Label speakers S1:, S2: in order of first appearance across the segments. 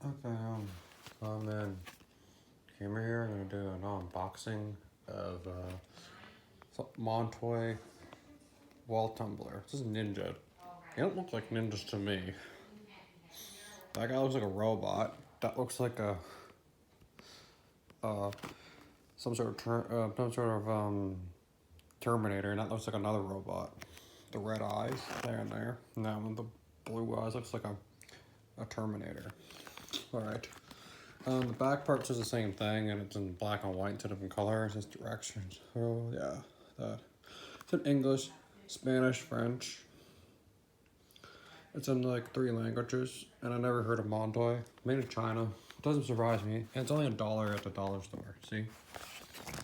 S1: Okay, I'm in camera here. I'm gonna do an unboxing of Montoy wall tumbler. This is Ninja. They don't look like ninjas to me. That guy looks like a robot. That looks like a some sort of Terminator, and that looks like another robot. The red eyes there and there. And that one, the blue eyes, looks like a Terminator. Alright. The back part is the same thing, and it's in black and white, two different colors. It's directions. Oh, yeah. That. It's in English, Spanish, French. It's in like 3 languages, and I never heard of Montoy. Made in China. Doesn't surprise me. And it's only $1 at the dollar store. See?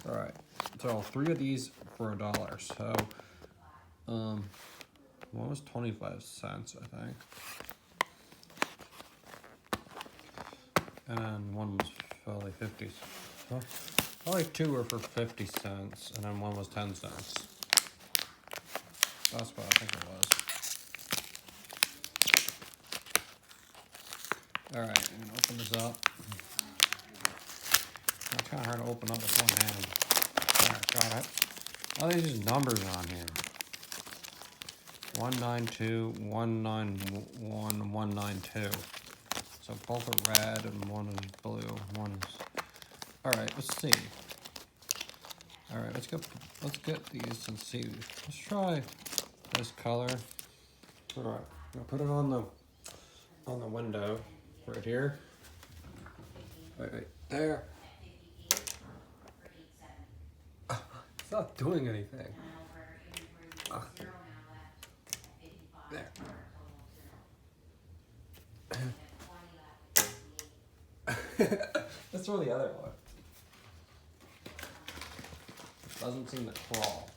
S1: Alright. So 3 of these for $1. So, one was 25 cents, I think. And one was probably 50. Probably 2 were for 50 cents, and then one was 10 cents. That's what I think it was. Alright, I'm gonna open this up. It's kind of hard to open up with one hand. Alright, got it. Oh, there's just numbers on here. 192, 191, 192. So both are red and one is blue. One is. Alright, let's see. Alright, let's get these and see. Let's try this color. Alright, I'll put it on the window right here. Right there. It's not doing anything. There. Let's throw the other one. Doesn't seem to crawl.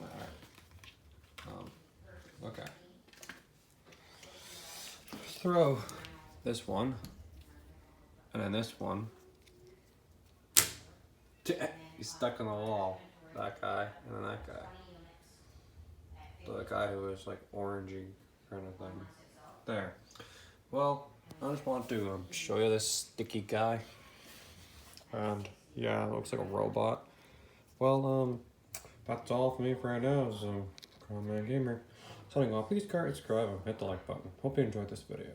S1: Alright. Okay. Let's throw this one. And then this one. He's stuck on the wall. That guy and then that guy. The guy who was like orangey kind of thing. There. Well, I just want to show you this sticky guy. And yeah, it looks like a robot. Well, that's all for me for right now. So, Common Gamer. Signing off. Please comment, subscribe, and hit the like button. Hope you enjoyed this video.